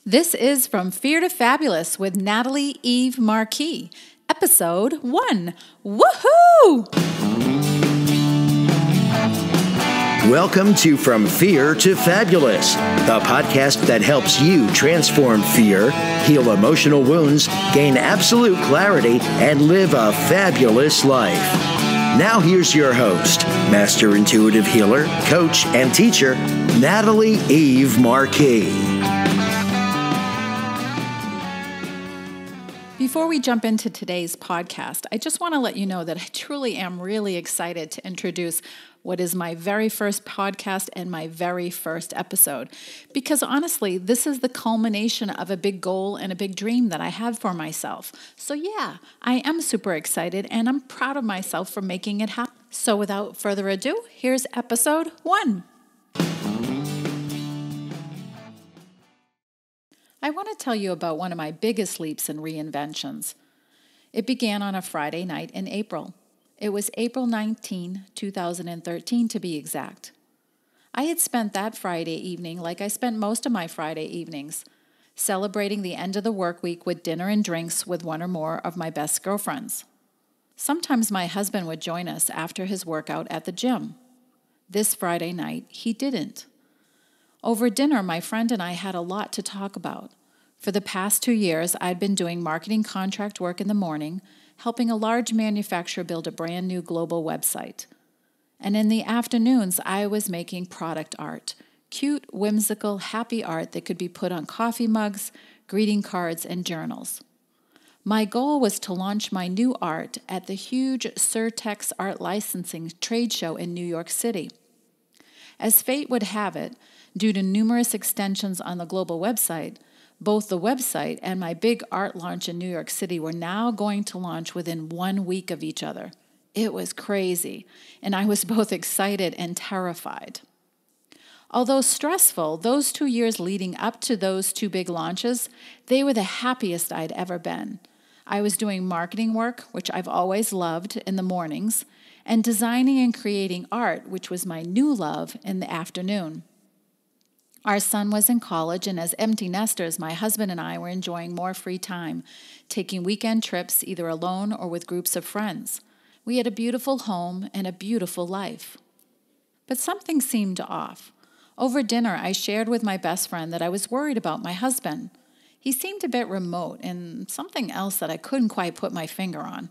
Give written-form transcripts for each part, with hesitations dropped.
This is From Fear to Fabulous with Natalie Eve Marquis, Episode 1. Woohoo! Welcome to From Fear to Fabulous, the podcast that helps you transform fear, heal emotional wounds, gain absolute clarity, and live a fabulous life. Now here's your host, Master Intuitive Healer, Coach, and Teacher, Natalie Eve Marquis. Before we jump into today's podcast, I just want to let you know that I truly am really excited to introduce what is my very first podcast and my very first episode. Because honestly, this is the culmination of a big goal and a big dream that I had for myself. So yeah, I am super excited and I'm proud of myself for making it happen. So without further ado, here's episode 1. I want to tell you about one of my biggest leaps and reinventions. It began on a Friday night in April. It was April 19, 2013 to be exact. I had spent that Friday evening like I spent most of my Friday evenings, celebrating the end of the work week with dinner and drinks with one or more of my best girlfriends. Sometimes my husband would join us after his workout at the gym. This Friday night, he didn't. Over dinner, my friend and I had a lot to talk about. For the past 2 years, I'd been doing marketing contract work in the morning, helping a large manufacturer build a brand new global website. And in the afternoons, I was making product art, cute, whimsical, happy art that could be put on coffee mugs, greeting cards, and journals. My goal was to launch my new art at the huge Surtex Art Licensing trade show in New York City. As fate would have it, due to numerous extensions on the global website, both the website and my big art launch in New York City were now going to launch within 1 week of each other. It was crazy, and I was both excited and terrified. Although stressful, those 2 years leading up to those 2 big launches, they were the happiest I'd ever been. I was doing marketing work, which I've always loved, in the mornings, and designing and creating art, which was my new love, in the afternoon. Our son was in college, and as empty nesters, my husband and I were enjoying more free time, taking weekend trips either alone or with groups of friends. We had a beautiful home and a beautiful life. But something seemed off. Over dinner, I shared with my best friend that I was worried about my husband. He seemed a bit remote and something else that I couldn't quite put my finger on.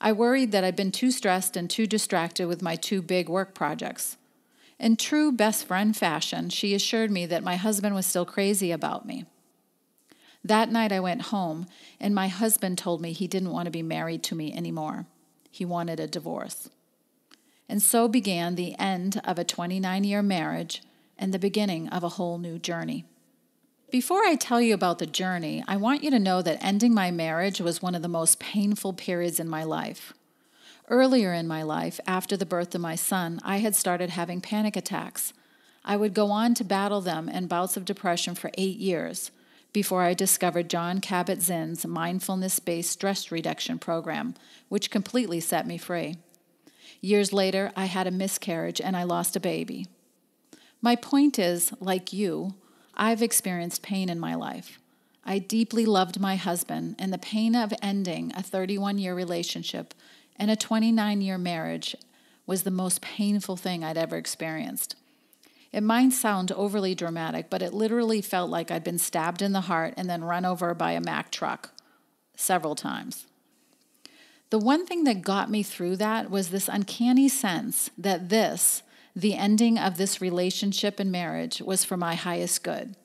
I worried that I'd been too stressed and too distracted with my 2 big work projects. In true best friend fashion, she assured me that my husband was still crazy about me. That night I went home, and my husband told me he didn't want to be married to me anymore. He wanted a divorce. And so began the end of a 29-year marriage and the beginning of a whole new journey. Before I tell you about the journey, I want you to know that ending my marriage was one of the most painful periods in my life. Earlier in my life, after the birth of my son, I had started having panic attacks. I would go on to battle them and bouts of depression for 8 years before I discovered John Kabat-Zinn's mindfulness-based stress reduction program, which completely set me free. Years later, I had a miscarriage and I lost a baby. My point is, like you, I've experienced pain in my life. I deeply loved my husband, and the pain of ending a 31-year relationship and a 29-year marriage was the most painful thing I'd ever experienced. It might sound overly dramatic, but it literally felt like I'd been stabbed in the heart and then run over by a Mack truck several times. The one thing that got me through that was this uncanny sense that the ending of this relationship and marriage, was for my highest good.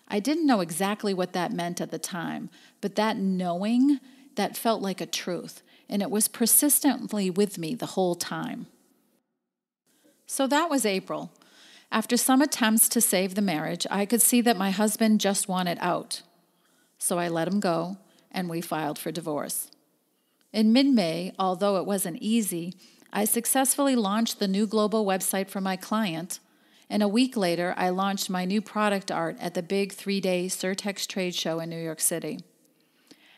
I didn't know exactly what that meant at the time, but that knowing, that felt like a truth. And it was persistently with me the whole time. So that was April. After some attempts to save the marriage, I could see that my husband just wanted out. So I let him go, and we filed for divorce. In mid-May, although it wasn't easy, I successfully launched the new global website for my client, and a week later, I launched my new product art at the big 3-day Surtex trade show in New York City.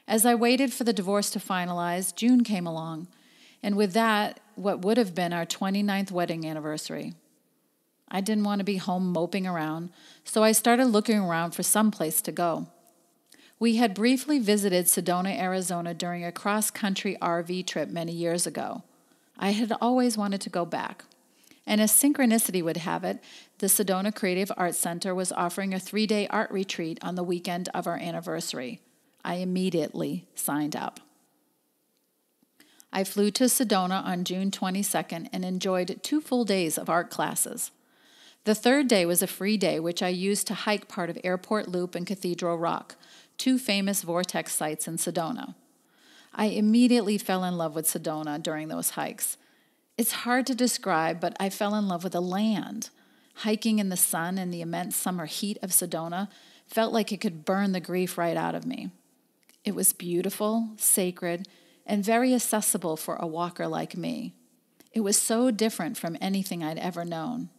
As I waited for the divorce to finalize, June came along, and with that, what would have been our 29th wedding anniversary. I didn't want to be home moping around, so I started looking around for some place to go. We had briefly visited Sedona, Arizona during a cross-country RV trip many years ago. I had always wanted to go back. And as synchronicity would have it, the Sedona Creative Arts Center was offering a 3-day art retreat on the weekend of our anniversary. I immediately signed up. I flew to Sedona on June 22nd and enjoyed 2 full days of art classes. The 3rd day was a free day, which I used to hike part of Airport Loop and Cathedral Rock, 2 famous vortex sites in Sedona. I immediately fell in love with Sedona during those hikes. It's hard to describe, but I fell in love with the land. Hiking in the sun and the immense summer heat of Sedona felt like it could burn the grief right out of me. It was beautiful, sacred, and very accessible for a walker like me. It was so different from anything I'd ever known.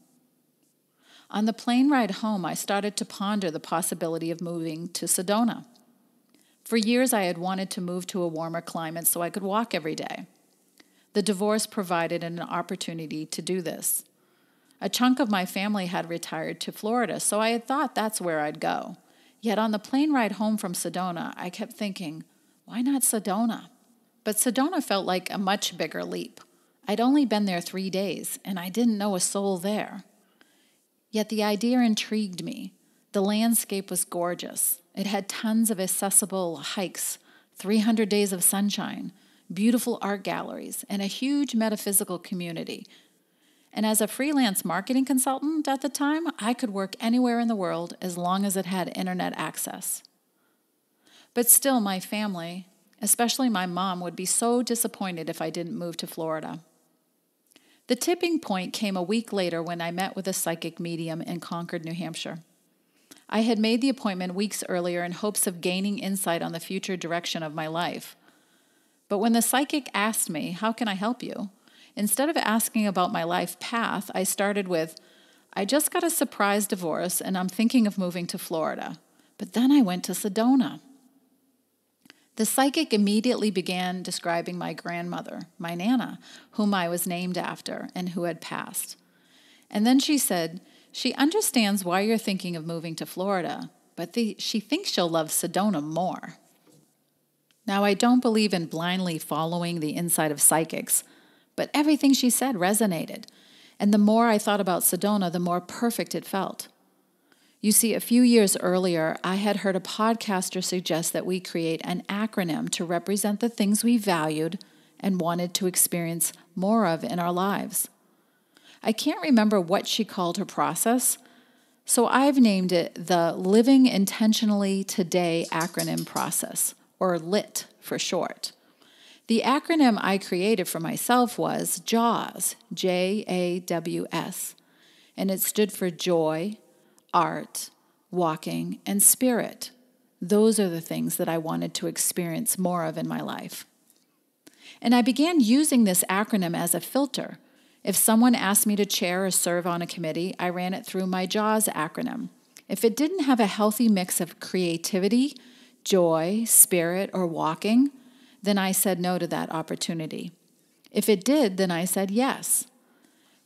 On the plane ride home, I started to ponder the possibility of moving to Sedona. For years, I had wanted to move to a warmer climate so I could walk every day. The divorce provided an opportunity to do this. A chunk of my family had retired to Florida, so I had thought that's where I'd go. Yet on the plane ride home from Sedona, I kept thinking, why not Sedona? But Sedona felt like a much bigger leap. I'd only been there 3 days, and I didn't know a soul there. Yet the idea intrigued me. The landscape was gorgeous. It had tons of accessible hikes, 300 days of sunshine, beautiful art galleries, and a huge metaphysical community. And as a freelance marketing consultant at the time, I could work anywhere in the world as long as it had internet access. But still, my family, especially my mom, would be so disappointed if I didn't move to Florida. The tipping point came a week later when I met with a psychic medium in Concord, New Hampshire. I had made the appointment weeks earlier in hopes of gaining insight on the future direction of my life. But when the psychic asked me, "How can I help you?" instead of asking about my life path, I started with, "I just got a surprise divorce and I'm thinking of moving to Florida." But then I went to Sedona. The psychic immediately began describing my grandmother, my Nana, whom I was named after and who had passed. And then she said, she understands why you're thinking of moving to Florida, but she thinks you'll love Sedona more. Now, I don't believe in blindly following the insight of psychics, but everything she said resonated. And the more I thought about Sedona, the more perfect it felt. You see, a few years earlier, I had heard a podcaster suggest that we create an acronym to represent the things we valued and wanted to experience more of in our lives. I can't remember what she called her process, so I've named it the Living Intentionally Today acronym process, or LIT for short. The acronym I created for myself was JAWS, J-A-W-S, and it stood for joy, art, walking, and spirit. Those are the things that I wanted to experience more of in my life. And I began using this acronym as a filter. If someone asked me to chair or serve on a committee, I ran it through my JAWS acronym. If it didn't have a healthy mix of creativity, joy, spirit, or walking, then I said no to that opportunity. If it did, then I said yes.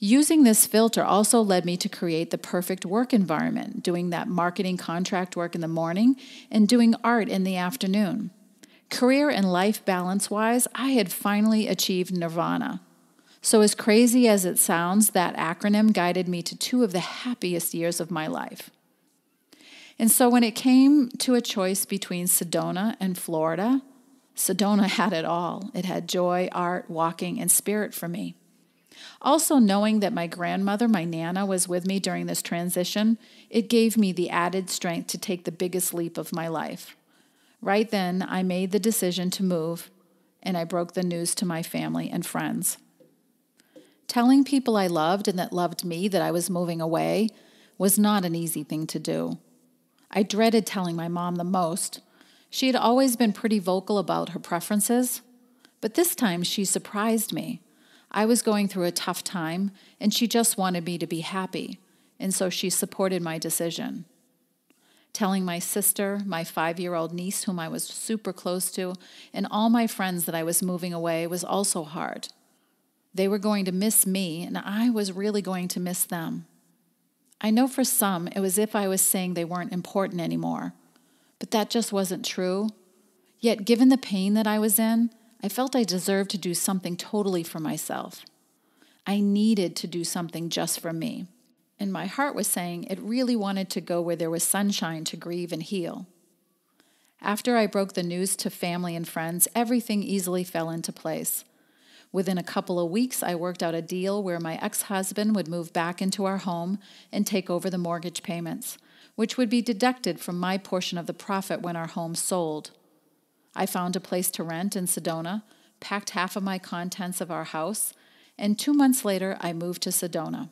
Using this filter also led me to create the perfect work environment, doing that marketing contract work in the morning and doing art in the afternoon. Career and life balance-wise, I had finally achieved nirvana. So as crazy as it sounds, that acronym guided me to 2 of the happiest years of my life. And so when it came to a choice between Sedona and Florida, Sedona had it all. It had joy, art, walking, and spirit for me. Also, knowing that my grandmother, my Nana, was with me during this transition, it gave me the added strength to take the biggest leap of my life. Right then, I made the decision to move, and I broke the news to my family and friends. Telling people I loved and that loved me that I was moving away was not an easy thing to do. I dreaded telling my mom the most. She had always been pretty vocal about her preferences, but this time she surprised me. I was going through a tough time, and she just wanted me to be happy, and so she supported my decision. Telling my sister, my 5-year-old niece, whom I was super close to, and all my friends that I was moving away was also hard. They were going to miss me, and I was really going to miss them. I know for some it was as if I was saying they weren't important anymore, but that just wasn't true. Yet, given the pain that I was in, I felt I deserved to do something totally for myself. I needed to do something just for me. And my heart was saying it really wanted to go where there was sunshine to grieve and heal. After I broke the news to family and friends, everything easily fell into place. Within a couple of weeks, I worked out a deal where my ex-husband would move back into our home and take over the mortgage payments, which would be deducted from my portion of the profit when our home sold. I found a place to rent in Sedona, packed half of my contents of our house, and 2 months later, I moved to Sedona.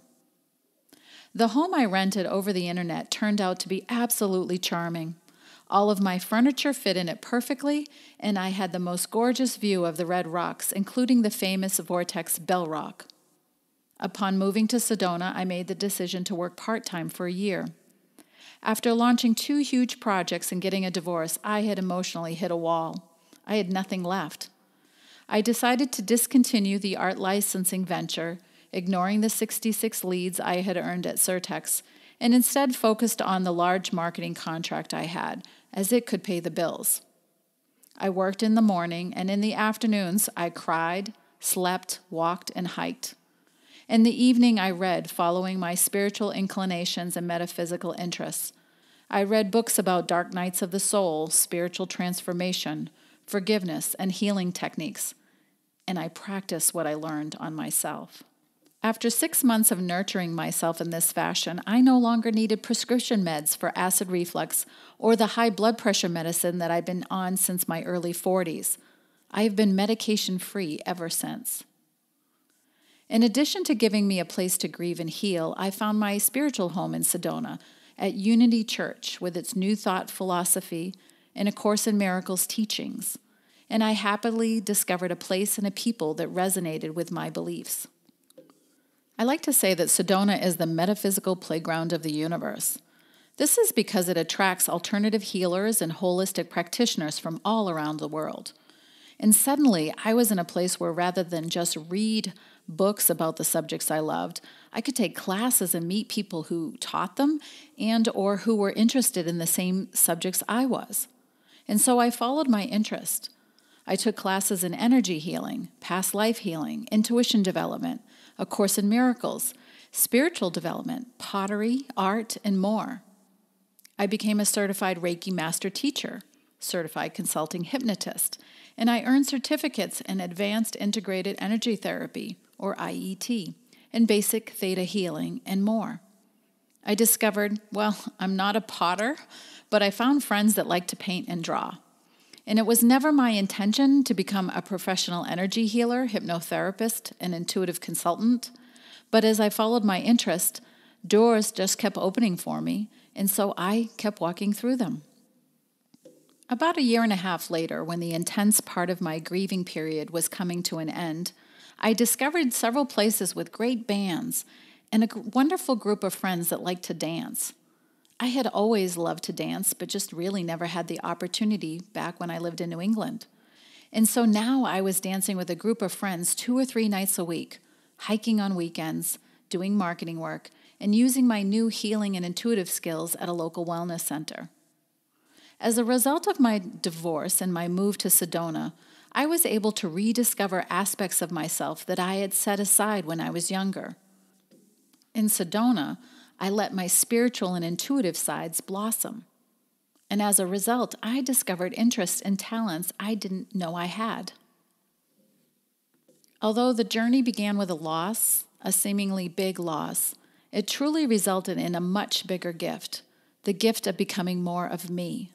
The home I rented over the internet turned out to be absolutely charming. All of my furniture fit in it perfectly, and I had the most gorgeous view of the Red Rocks, including the famous vortex Bell Rock. Upon moving to Sedona, I made the decision to work part-time for a year. After launching 2 huge projects and getting a divorce, I had emotionally hit a wall. I had nothing left. I decided to discontinue the art licensing venture, ignoring the 66 leads I had earned at Certex, and instead focused on the large marketing contract I had, as it could pay the bills. I worked in the morning, and in the afternoons I cried, slept, walked, and hiked. In the evening I read, following my spiritual inclinations and metaphysical interests. I read books about dark nights of the soul, spiritual transformation, forgiveness, and healing techniques, and I practiced what I learned on myself. After 6 months of nurturing myself in this fashion, I no longer needed prescription meds for acid reflux or the high blood pressure medicine that I've been on since my early 40s. I have been medication-free ever since. In addition to giving me a place to grieve and heal, I found my spiritual home in Sedona at Unity Church with its New Thought philosophy and A Course in Miracles teachings, and I happily discovered a place and a people that resonated with my beliefs. I like to say that Sedona is the metaphysical playground of the universe. This is because it attracts alternative healers and holistic practitioners from all around the world. And suddenly, I was in a place where rather than just read books about the subjects I loved, I could take classes and meet people who taught them and or who were interested in the same subjects I was. And so I followed my interest. I took classes in energy healing, past life healing, intuition development, A Course in Miracles, spiritual development, pottery, art, and more. I became a certified Reiki master teacher, certified consulting hypnotist, and I earned certificates in advanced integrated energy therapy, or IET, and basic theta healing, and more. I discovered, well, I'm not a potter, but I found friends that like to paint and draw. And it was never my intention to become a professional energy healer, hypnotherapist, and intuitive consultant. But as I followed my interest, doors just kept opening for me, and so I kept walking through them. About a year and a half later, when the intense part of my grieving period was coming to an end, I discovered several places with great bands and a wonderful group of friends that liked to dance. I had always loved to dance, but just really never had the opportunity back when I lived in New England. And so now I was dancing with a group of friends 2 or 3 nights a week, hiking on weekends, doing marketing work, and using my new healing and intuitive skills at a local wellness center. As a result of my divorce and my move to Sedona, I was able to rediscover aspects of myself that I had set aside when I was younger. In Sedona, I let my spiritual and intuitive sides blossom. And as a result, I discovered interests and talents I didn't know I had. Although the journey began with a loss, a seemingly big loss, it truly resulted in a much bigger gift, the gift of becoming more of me.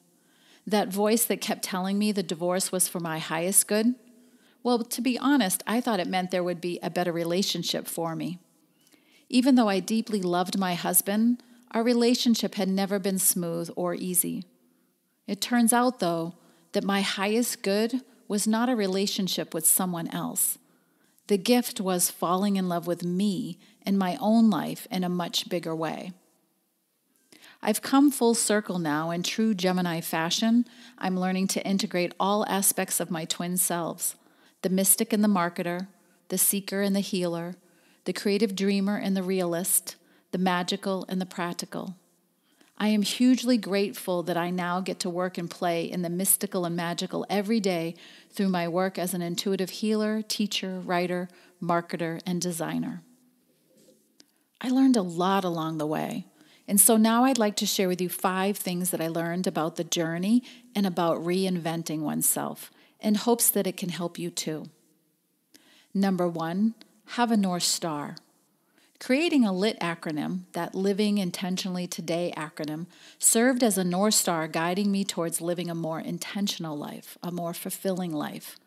That voice that kept telling me the divorce was for my highest good, well, to be honest, I thought it meant there would be a better relationship for me. Even though I deeply loved my husband, our relationship had never been smooth or easy. It turns out, though, that my highest good was not a relationship with someone else. The gift was falling in love with me and my own life in a much bigger way. I've come full circle now in true Gemini fashion. I'm learning to integrate all aspects of my twin selves, the mystic and the marketer, the seeker and the healer, the creative dreamer and the realist, the magical and the practical. I am hugely grateful that I now get to work and play in the mystical and magical every day through my work as an intuitive healer, teacher, writer, marketer, and designer. I learned a lot along the way, and so now I'd like to share with you 5 things that I learned about the journey and about reinventing oneself, in hopes that it can help you too. Number 1, have a North Star. Creating a LIT acronym, that Living Intentionally Today acronym, served as a North Star guiding me towards living a more intentional life, a more fulfilling life.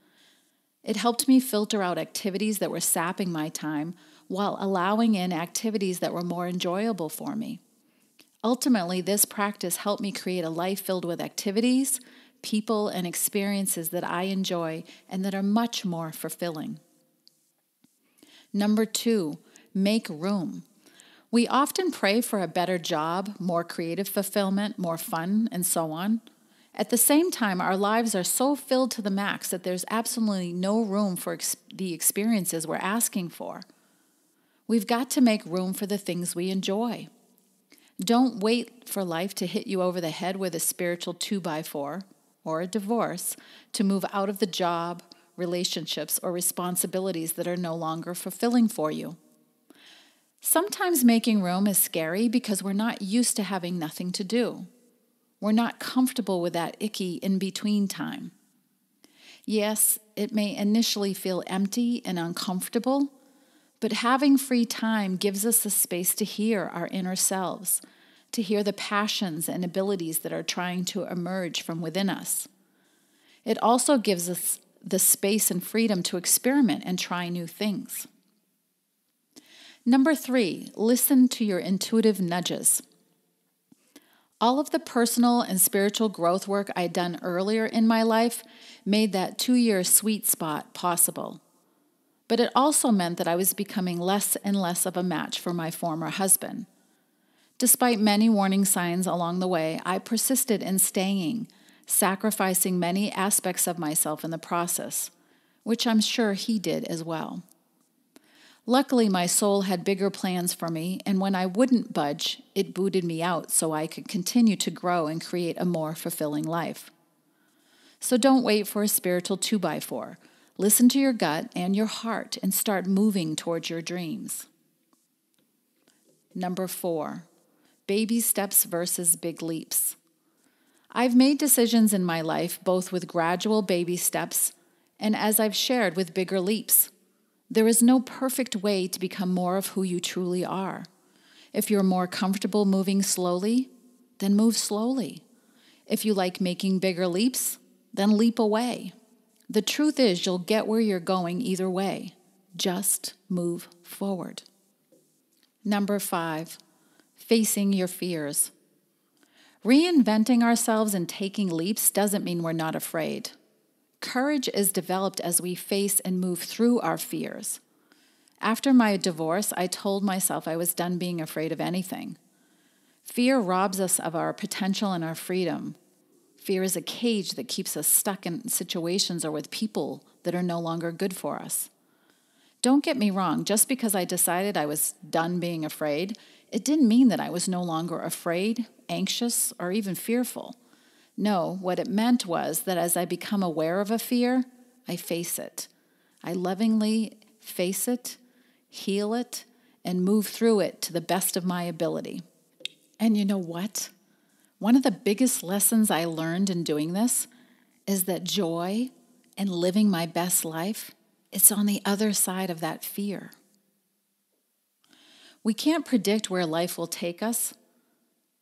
It helped me filter out activities that were sapping my time while allowing in activities that were more enjoyable for me. Ultimately, this practice helped me create a life filled with activities, people, and experiences that I enjoy and that are much more fulfilling. Number 2, make room. We often pray for a better job, more creative fulfillment, more fun, and so on. At the same time, our lives are so filled to the max that there's absolutely no room for the experiences we're asking for. We've got to make room for the things we enjoy. Don't wait for life to hit you over the head with a spiritual 2x4 or a divorce to move out of the job, relationships, or responsibilities that are no longer fulfilling for you. Sometimes making room is scary because we're not used to having nothing to do. We're not comfortable with that icky in-between time. Yes, it may initially feel empty and uncomfortable, but having free time gives us the space to hear our inner selves, to hear the passions and abilities that are trying to emerge from within us. It also gives us the space and freedom to experiment and try new things. Number 3, listen to your intuitive nudges. All of the personal and spiritual growth work I'd done earlier in my life made that 2-year sweet spot possible. But it also meant that I was becoming less and less of a match for my former husband. Despite many warning signs along the way, I persisted in staying, sacrificing many aspects of myself in the process, which I'm sure he did as well. Luckily, my soul had bigger plans for me, and when I wouldn't budge, it booted me out so I could continue to grow and create a more fulfilling life. So don't wait for a spiritual 2x4. Listen to your gut and your heart and start moving towards your dreams. Number 4, baby steps versus big leaps. I've made decisions in my life both with gradual baby steps and, as I've shared, with bigger leaps. There is no perfect way to become more of who you truly are. If you're more comfortable moving slowly, then move slowly. If you like making bigger leaps, then leap away. The truth is you'll get where you're going either way. Just move forward. Number 5, facing your fears. Reinventing ourselves and taking leaps doesn't mean we're not afraid. Courage is developed as we face and move through our fears. After my divorce, I told myself I was done being afraid of anything. Fear robs us of our potential and our freedom. Fear is a cage that keeps us stuck in situations or with people that are no longer good for us. Don't get me wrong, just because I decided I was done being afraid, it didn't mean that I was no longer afraid, anxious, or even fearful. No, what it meant was that as I become aware of a fear, I face it. I lovingly face it, heal it, and move through it to the best of my ability. And you know what? One of the biggest lessons I learned in doing this is that joy and living my best life, it's on the other side of that fear. We can't predict where life will take us.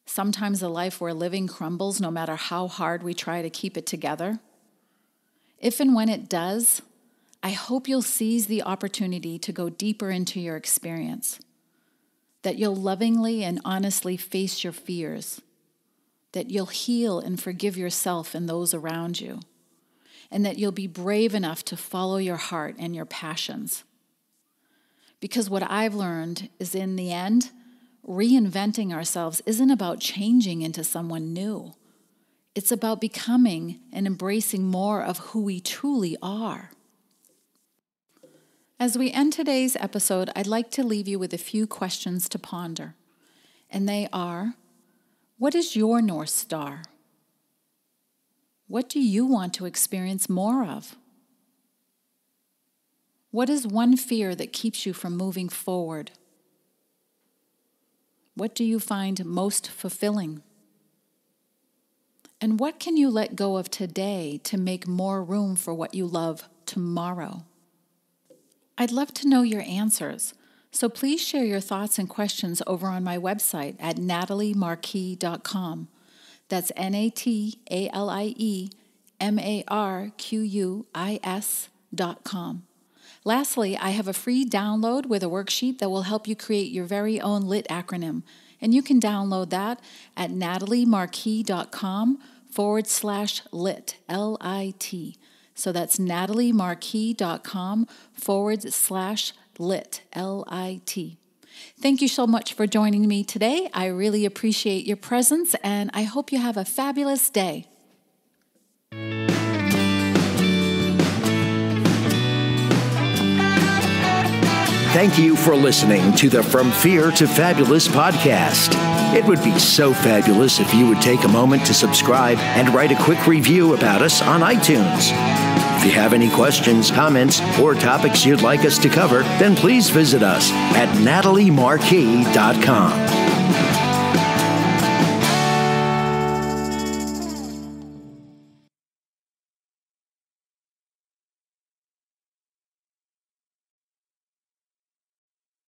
Sometimes the life we're living crumbles no matter how hard we try to keep it together. If and when it does, I hope you'll seize the opportunity to go deeper into your experience, that you'll lovingly and honestly face your fears, that you'll heal and forgive yourself and those around you, and that you'll be brave enough to follow your heart and your passions. Because what I've learned is, in the end, reinventing ourselves isn't about changing into someone new. It's about becoming and embracing more of who we truly are. As we end today's episode, I'd like to leave you with a few questions to ponder. And they are, what is your North Star? What do you want to experience more of? What is one fear that keeps you from moving forward? What do you find most fulfilling? And what can you let go of today to make more room for what you love tomorrow? I'd love to know your answers, so please share your thoughts and questions over on my website at nataliemarquis.com. That's NatalieMarquis.com. Lastly, I have a free download with a worksheet that will help you create your very own LIT acronym. And you can download that at nataliemarquis.com/lit, L-I-T. So that's nataliemarquis.com/lit, L-I-T. Thank you so much for joining me today. I really appreciate your presence, and I hope you have a fabulous day. Thank you for listening to the From Fear to Fabulous podcast. It would be so fabulous if you would take a moment to subscribe and write a quick review about us on iTunes. If you have any questions, comments, or topics you'd like us to cover, then please visit us at nataliemarquis.com.